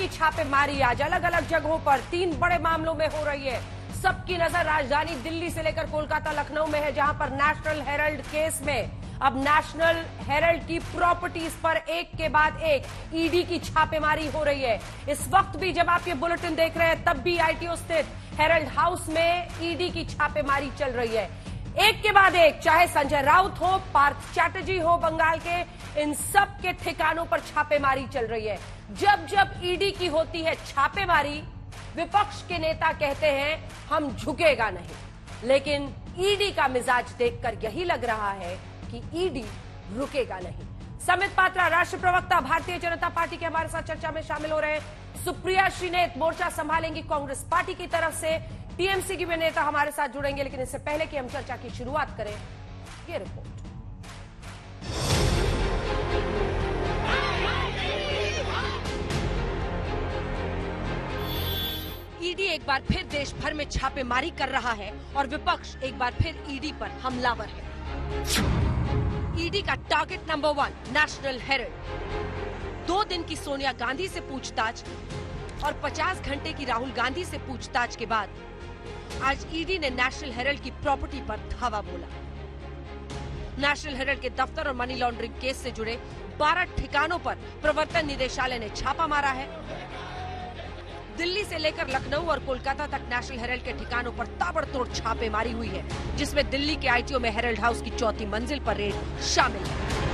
छापेमारी आज अलग अलग जगहों पर 3 बड़े मामलों में हो रही है। सबकी नजर राजधानी दिल्ली से लेकर कोलकाता लखनऊ में है, जहां पर नेशनल हेराल्ड केस में अब नेशनल हेराल्ड की प्रॉपर्टीज पर एक के बाद एक ईडी की छापेमारी हो रही है। इस वक्त भी जब आप ये बुलेटिन देख रहे हैं, तब भी आईटीओ स्थित हेराल्ड हाउस में ईडी की छापेमारी चल रही है। एक के बाद एक, चाहे संजय राउत हो, पार्थ चैटर्जी हो बंगाल के, इन सब के ठिकानों पर छापेमारी चल रही है। जब जब ईडी की होती है छापेमारी, विपक्ष के नेता कहते हैं हम झुकेगा नहीं, लेकिन ईडी का मिजाज देखकर यही लग रहा है कि ईडी रुकेगा नहीं। समित पात्रा, राष्ट्रीय प्रवक्ता भारतीय जनता पार्टी के, हमारे साथ चर्चा में शामिल हो रहे हैं। सुप्रिया श्रीनेत मोर्चा संभालेंगी कांग्रेस पार्टी की तरफ से। टीएमसी की भी नेता हमारे साथ जुड़ेंगे, लेकिन इससे पहले कि हम चर्चा की शुरुआत करें, ये रिपोर्ट। ईडी एक बार फिर देश भर में छापेमारी कर रहा है और विपक्ष एक बार फिर ईडी पर हमलावर है। ईडी का टारगेट नंबर 1 नेशनल हेराल्ड। 2 दिन की सोनिया गांधी से पूछताछ और 50 घंटे की राहुल गांधी से पूछताछ के बाद आज ईडी ने नेशनल हेराल्ड की प्रॉपर्टी पर धावा बोला। नेशनल हेराल्ड के दफ्तर और मनी लॉन्ड्रिंग केस से जुड़े 12 ठिकानों पर प्रवर्तन निदेशालय ने छापा मारा है। दिल्ली से लेकर लखनऊ और कोलकाता तक नेशनल हेराल्ड के ठिकानों पर ताबड़तोड़ छापेमारी हुई है, जिसमें दिल्ली के आईटीओ में हेराल्ड हाउस की 4थी मंजिल पर रेड शामिल है।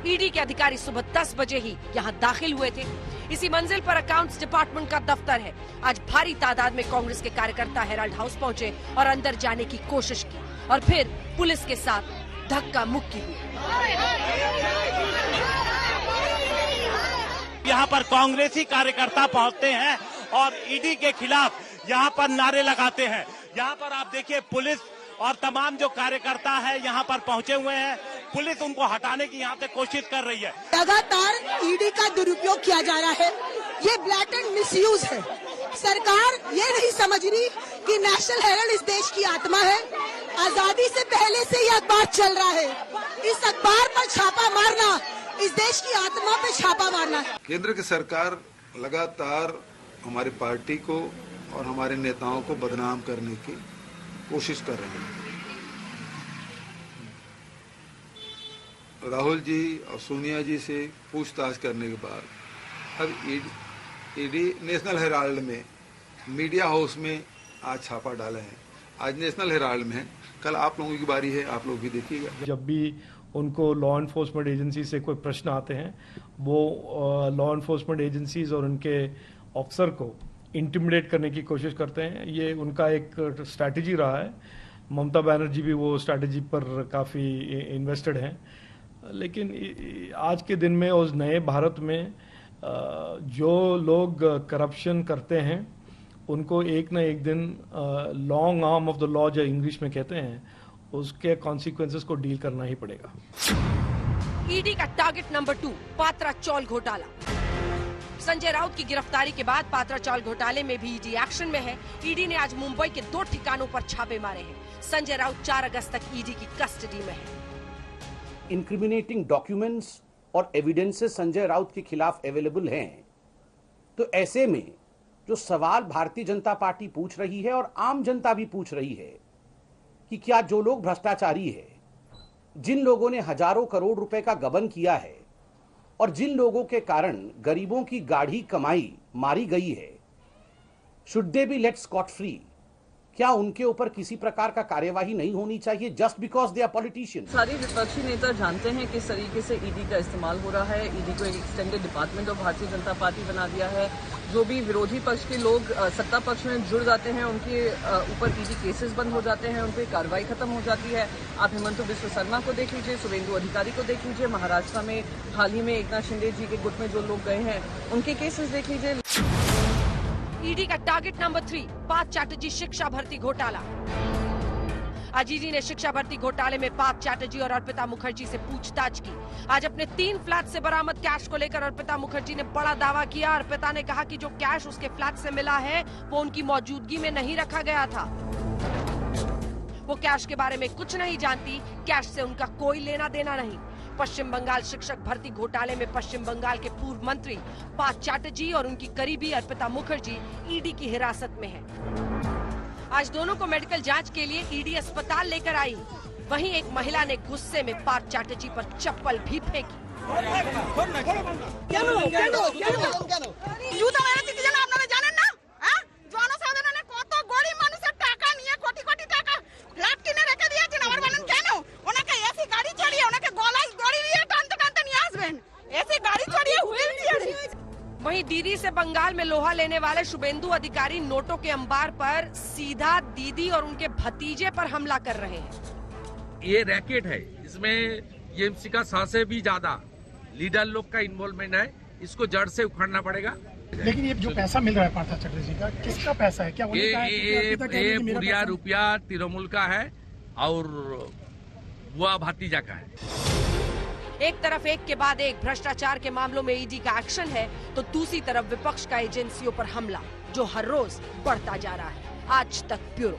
ईडी के अधिकारी सुबह 10 बजे ही यहां दाखिल हुए थे। इसी मंजिल पर अकाउंट्स डिपार्टमेंट का दफ्तर है। आज भारी तादाद में कांग्रेस के कार्यकर्ता हेराल्ड हाउस पहुंचे और अंदर जाने की कोशिश की और फिर पुलिस के साथ धक्का मुक्की हुई। यहाँ पर कांग्रेसी कार्यकर्ता पहुंचते हैं और ईडी के खिलाफ यहाँ पर नारे लगाते हैं। यहाँ पर आप देखिए पुलिस और तमाम जो कार्यकर्ता है यहाँ पर पहुंचे हुए हैं। पुलिस उनको हटाने की यहाँ से कोशिश कर रही है। लगातार ईडी का दुरुपयोग किया जा रहा है। ये ब्लैटेंट मिसयूज है। सरकार ये नहीं समझ रही कि नेशनल हेराल्ड इस देश की आत्मा है। आजादी से पहले से ये अखबार चल रहा है। इस अखबार पर छापा मारना इस देश की आत्मा पे छापा मारना है। केंद्र की सरकार लगातार हमारी पार्टी को और हमारे नेताओं को बदनाम करने की कोशिश कर रही है। राहुल जी और सोनिया जी से पूछताछ करने के बाद अब ईडी नेशनल हेराल्ड में मीडिया हाउस में आज छापा डाले हैं। आज नेशनल हेराल्ड में है, कल आप लोगों की बारी है, आप लोग भी देखिएगा। जब भी उनको लॉ एनफोर्समेंट एजेंसी से कोई प्रश्न आते हैं, वो लॉ एनफोर्समेंट एजेंसीज और उनके ऑफिसर को इंटिमिडेट करने की कोशिश करते हैं। ये उनका एक स्ट्रैटेजी रहा है। ममता बनर्जी भी वो स्ट्रैटेजी पर काफ़ी इन्वेस्टेड हैं। लेकिन आज के दिन में उस नए भारत में जो लोग करप्शन करते हैं, उनको एक न एक दिन long arm of the law जो इंग्लिश में कहते हैं, उसके कॉन्सिक्वेंसेस को डील करना ही पड़ेगा। ईडी का टारगेट नंबर 2 पात्रा चौल घोटाला। संजय राउत की गिरफ्तारी के बाद पात्रा चौल घोटाले में भी ईडी एक्शन में है। ईडी ने आज मुंबई के 2 ठिकानों पर छापे मारे हैं। संजय राउत 4 अगस्त तक ईडी की कस्टडी में है। इंक्रिमिनेटिंग डॉक्यूमेंट्स और एविडेंसेस संजय राउत के खिलाफ अवेलेबल हैं। तो ऐसे में जो सवाल भारतीय जनता पार्टी पूछ रही है और आम जनता भी पूछ रही है कि क्या जो लोग भ्रष्टाचारी है, जिन लोगों ने हजारों करोड़ रुपए का गबन किया है और जिन लोगों के कारण गरीबों की गाढ़ी कमाई मारी गई है, should they be let scot free? क्या उनके ऊपर किसी प्रकार का कार्यवाही नहीं होनी चाहिए just because they are politician? सारे विपक्षी नेता जानते हैं किस तरीके से ईडी का इस्तेमाल हो रहा है। ईडी को एक extended department of Bharatiya Janata party बना दिया है। जो भी विरोधी पक्ष के लोग सत्ता पक्ष में जुड़ जाते हैं, उनके ऊपर ईडी केसेस बंद हो जाते हैं, उन पर कार्रवाई खत्म हो जाती है। आप हेमंत बिस्व शर्मा को देख लीजिए, शुभेंदु अधिकारी को देख लीजिए, महाराष्ट्र में हाल ही में एकनाथ शिंदे जी के गुट में जो लोग गए हैं, उनके केसेस देख लीजिए। ईडी का टारगेट नंबर 3 पार्थ चैटर्जी शिक्षा भर्ती घोटाला। आज ईडी ने शिक्षा भर्ती घोटाले में पार्थ चैटर्जी और अर्पिता मुखर्जी से पूछताछ की। आज अपने 3 फ्लैट से बरामद कैश को लेकर अर्पिता मुखर्जी ने बड़ा दावा किया। अर्पिता ने कहा कि जो कैश उसके फ्लैट से मिला है, वो उनकी मौजूदगी में नहीं रखा गया था। वो कैश के बारे में कुछ नहीं जानती, कैश से उनका कोई लेना देना नहीं। पश्चिम बंगाल शिक्षक भर्ती घोटाले में पश्चिम बंगाल के पूर्व मंत्री पार्थ चैटर्जी और उनकी करीबी अर्पिता मुखर्जी ईडी की हिरासत में हैं। आज दोनों को मेडिकल जांच के लिए ईडी अस्पताल लेकर आई। वहीं एक महिला ने गुस्से में पार्थ चैटर्जी पर चप्पल भी फेंकी। वहीं दीदी से बंगाल में लोहा लेने वाले शुभेंदु अधिकारी नोटों के अंबार पर सीधा दीदी और उनके भतीजे पर हमला कर रहे हैं। ये रैकेट है, इसमें टीएमसी का 100 से भी ज्यादा लीडर लोग का इन्वॉल्वमेंट है, इसको जड़ से उखाड़ना पड़ेगा। लेकिन ये जो पैसा मिल रहा है पार्थ चैटर्जी का, किसका पैसा है? क्या ये पूरा रुपया तृणमूल का है और बुआ भतीजा का है। एक तरफ एक के बाद एक भ्रष्टाचार के मामलों में ईडी का एक्शन है, तो दूसरी तरफ विपक्ष का एजेंसियों पर हमला, जो हर रोज बढ़ता जा रहा है। आज तक ब्यूरो।